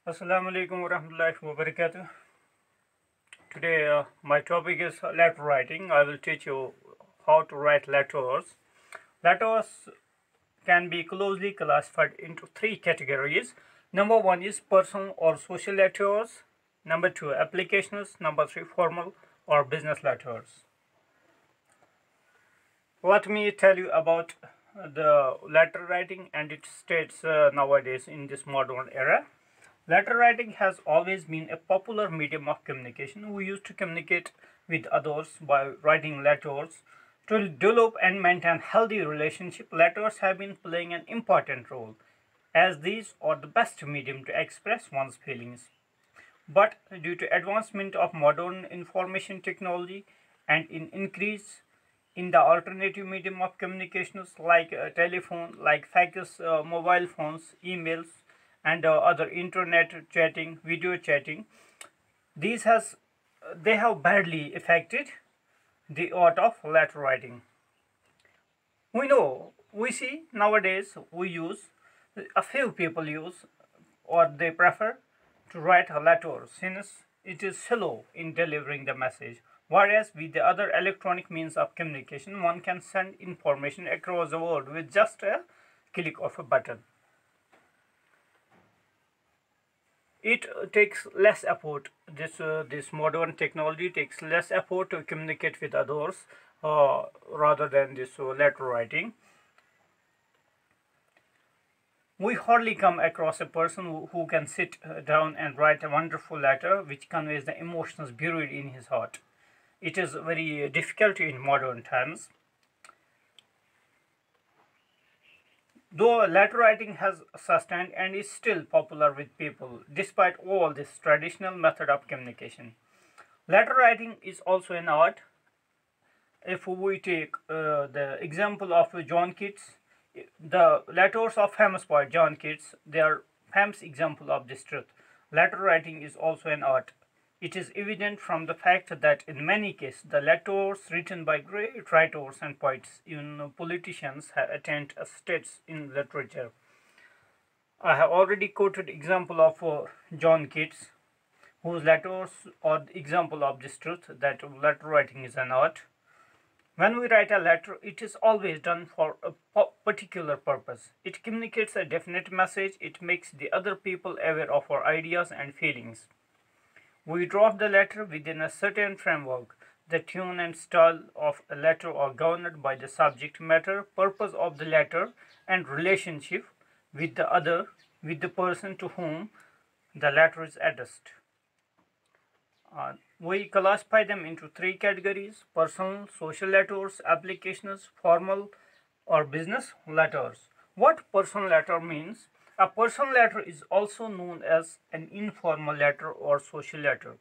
Assalamu alaikum warahmatullahi wabarakatuh. Today my topic is letter writing. I will teach you how to write letters. Letters can be closely classified into three categories. Number one is personal or social letters. Number two, applications. Number three, formal or business letters. Let me tell you about the letter writing and its states nowadays in this modern era. Letter writing has always been a popular medium of communication. We used to communicate with others by writing letters. To develop and maintain healthy relationship, letters have been playing an important role, as these are the best medium to express one's feelings. But due to advancement of modern information technology and in increase in the alternative medium of communications like telephone, like fax, mobile phones, emails, and other internet chatting, video chatting, these has they have badly affected the art of letter writing. We see nowadays we use a few people use or they prefer to write a letter since it is slow in delivering the message. Whereas with the other electronic means of communication, one can send information across the world with just a click of a button. It takes less effort. This modern technology takes less effort to communicate with others rather than this letter writing. We hardly come across a person who can sit down and write a wonderful letter which conveys the emotions buried in his heart. It is very difficult in modern times. Though letter writing has sustained and is still popular with people despite all this traditional method of communication. Letter writing is also an art. If we take the example of John Keats, the letters of famous poet John Keats, they are famous example of this truth. Letter writing is also an art. It is evident from the fact that in many cases the letters written by great writers and poets, even politicians, have attained status in literature. I have already quoted example of John Keats, whose letters are the example of this truth that letter writing is an art. When we write a letter, it is always done for a particular purpose. It communicates a definite message. It makes the other people aware of our ideas and feelings. We draft the letter within a certain framework. The tone and style of a letter are governed by the subject matter, purpose of the letter, and relationship with the person to whom the letter is addressed. We classify them into three categories: personal, social letters, applications, formal or business letters. What personal letter means? A personal letter is also known as an informal letter or social letter.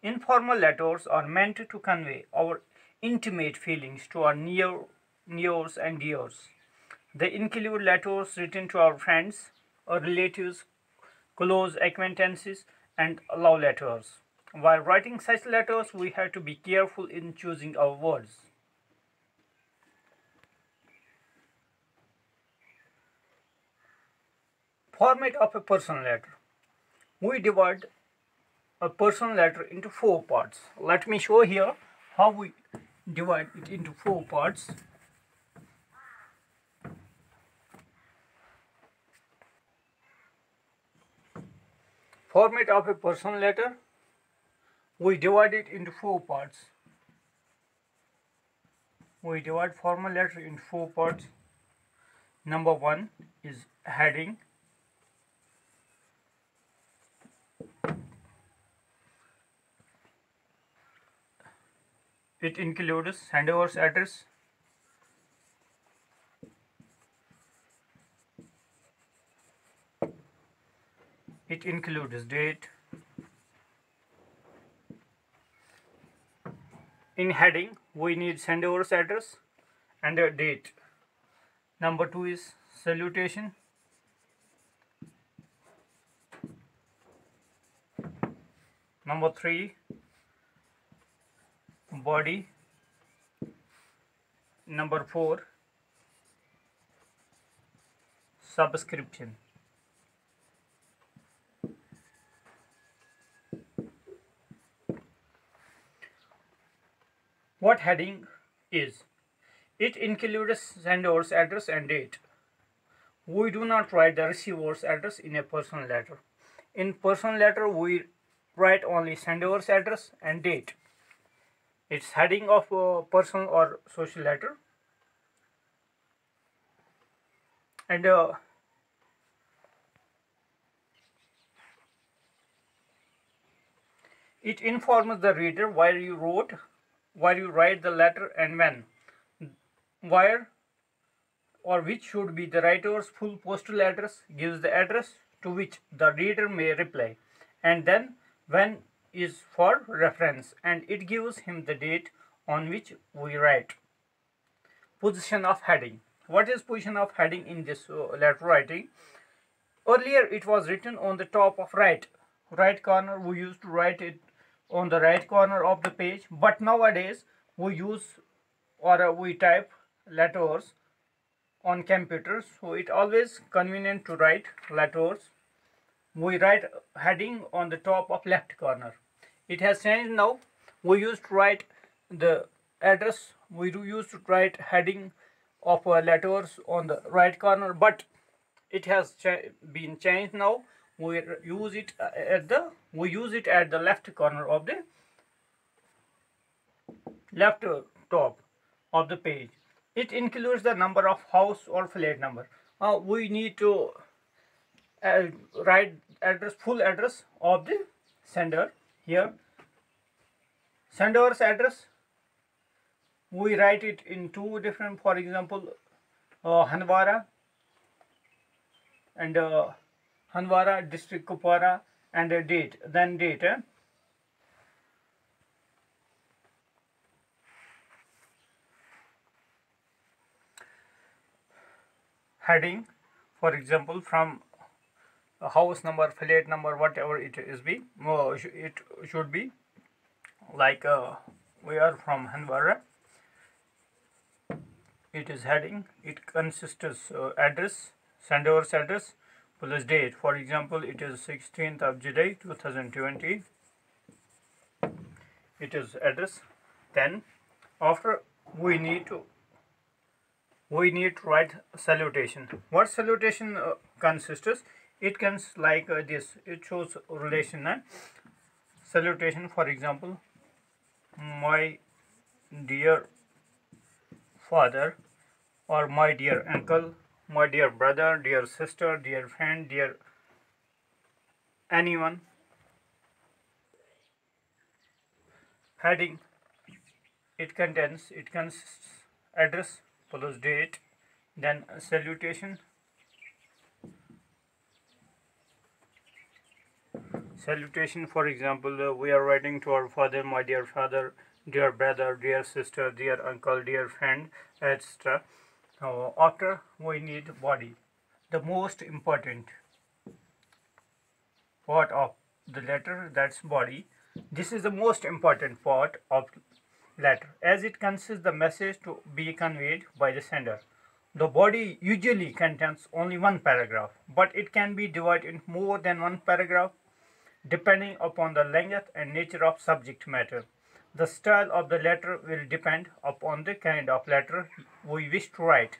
Informal letters are meant to convey our intimate feelings to our nears and dears. They include letters written to our friends, our relatives, close acquaintances, and love letters. While writing such letters, we have to be careful in choosing our words. Format of a personal letter. We divide a personal letter into four parts. Let me show here how we divide it into four parts. Format of a personal letter. We divide it into four parts. We divide formal letter into four parts. Number one is heading. It includes sender's address, it includes date. In heading, we need sender's address and a date. Number two is salutation. Number three, body. Number four, subscription. What heading is? It includes sender's address and date. We do not write the receiver's address in a personal letter. In personal letter, we write only sender's address and date. It's heading of a personal or social letter. And it informs the reader where you wrote, where you write the letter and when, where or which should be the writer's full postal address, gives the address to which the reader may reply, and then when is for reference, and it gives him the date on which we write. Position of heading. What is position of heading in this letter writing? Earlier it was written on the top of right corner. We used to write it on the right corner of the page, but nowadays we use or we type letters on computers, so it always convenient to write letters. We write heading on the top of left corner. It has changed now. We used to write the address, we used to write heading of letters on the right corner, but it has been changed now. We use it at the left corner of the left top of the page. It includes the number of house or flat number. We need to write full address of the sender here. Sender's address, we write it in two different, for example, Handwara and Handwara, district Kupwara, and date, then date. Heading, for example, from house number, flat number, whatever it is be, it should be like we are from Handwara. It is heading. It consists of address, sender's address plus date. For example, it is 16th of July 2020. It is address. Then after we need to write salutation. What salutation consists? It comes like this. It shows relation. Salutation, for example, my dear father, or my dear uncle, my dear brother, dear sister, dear friend, dear anyone. Heading, it consists address plus date, then salutation. Salutation, for example, we are writing to our father, my dear father, dear brother, dear sister, dear uncle, dear friend, etc. After we need body, the most important part of the letter, that's body. This is the most important part of letter, as it consists the message to be conveyed by the sender. The body usually contains only one paragraph, but it can be divided into more than one paragraph depending upon the length and nature of subject matter. The style of the letter will depend upon the kind of letter we wish to write.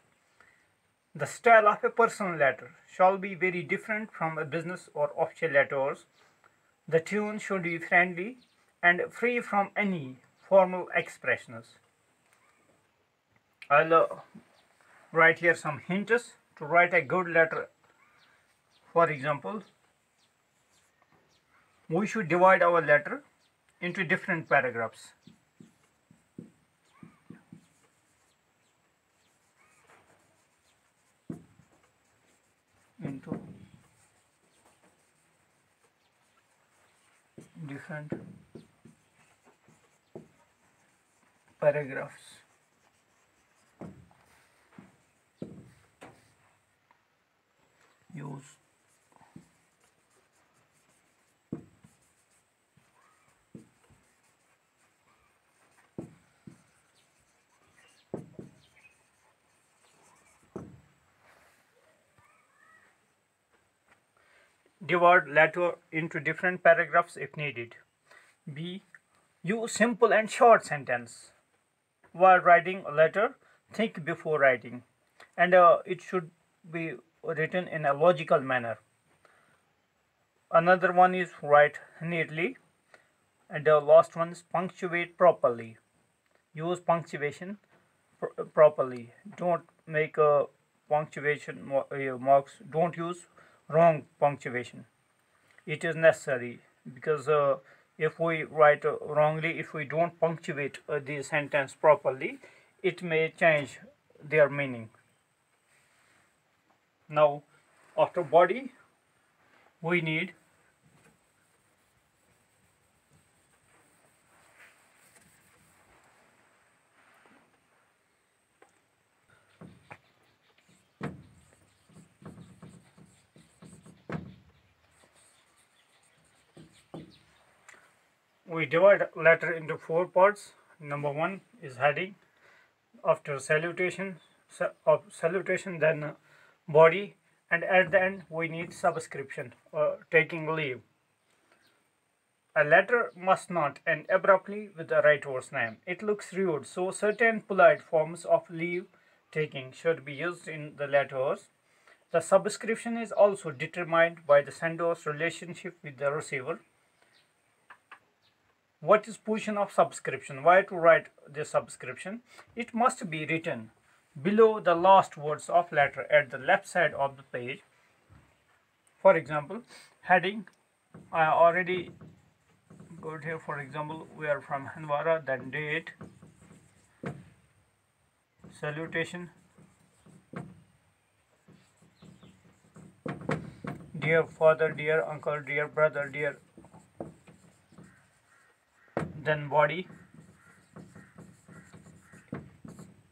The style of a personal letter shall be very different from a business or official letters. The tune should be friendly and free from any formal expressions. I'll write here some hints to write a good letter. For example, we should divide our letter into different paragraphs. Into different paragraphs. Use divide letter into different paragraphs if needed. B. Use simple and short sentence. while writing a letter, think before writing, and it should be written in a logical manner. Another one is write neatly, and the last one is punctuate properly. Use punctuation properly. Don't make a punctuation marks. Don't use wrong punctuation. It is necessary because if we write wrongly, if we don't punctuate the sentence properly, it may change their meaning. Now, after body, we need we divide letter into four parts. Number one is heading. After salutation, then body, and at the end we need subscription, taking leave. A letter must not end abruptly with the writer's name. It looks rude, so certain polite forms of leave taking should be used in the letters. The subscription is also determined by the sender's relationship with the receiver. What is position of subscription? Why to write the subscription? It must be written below the last words of letter at the left side of the page. For example, heading, I already got here. For example, we are from Handwara, then date, salutation, dear father, dear uncle, dear brother, dear, then body.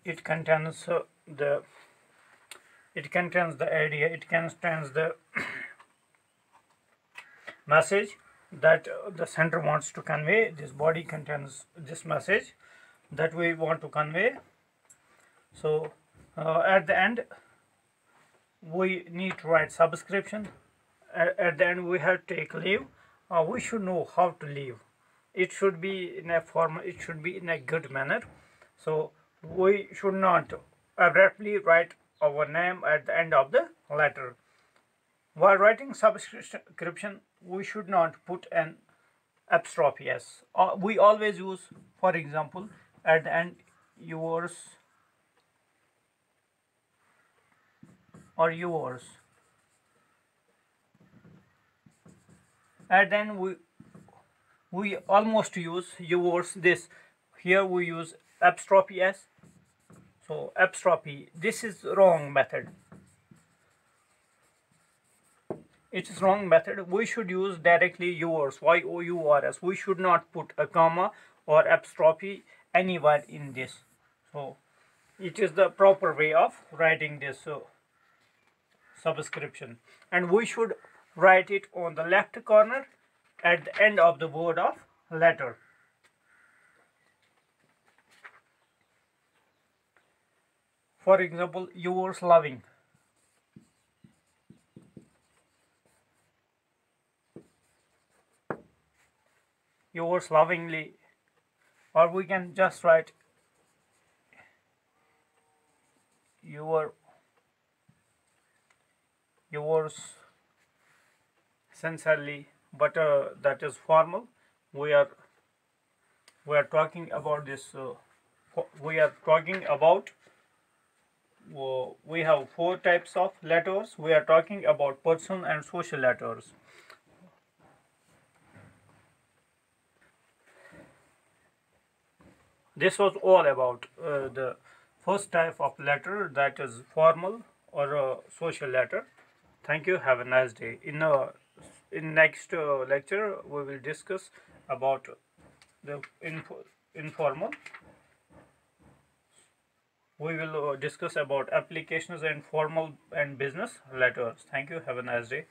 It contains the idea, it contains the message that the sender wants to convey. This body contains this message that we want to convey. So at the end we need to write subscription. At the end we have to take leave. We should know how to leave. It should be in a form, it should be in a good manner. So we should not abruptly write our name at the end of the letter. While writing subscription, we should not put an apostrophe s. We always use, for example, at the end, yours or yours. And then we almost use yours. This here we use apostrophe s. So apostrophe, this is wrong method. It is wrong method. We should use directly yours, yours. We should not put a comma or apostrophe anywhere in this. So it is the proper way of writing this subscription, and we should write it on the left corner at the end of the word of letter. For example, yours loving. Yours lovingly, or we can just write yours sincerely, but that is formal. We are talking about this. We are talking about. We have four types of letters. We are talking about personal and social letters. This was all about the first type of letter, that is formal or a social letter. Thank you. Have a nice day. In next lecture, we will discuss about the informal. We will discuss about applications and formal and business letters. Thank you. Have a nice day.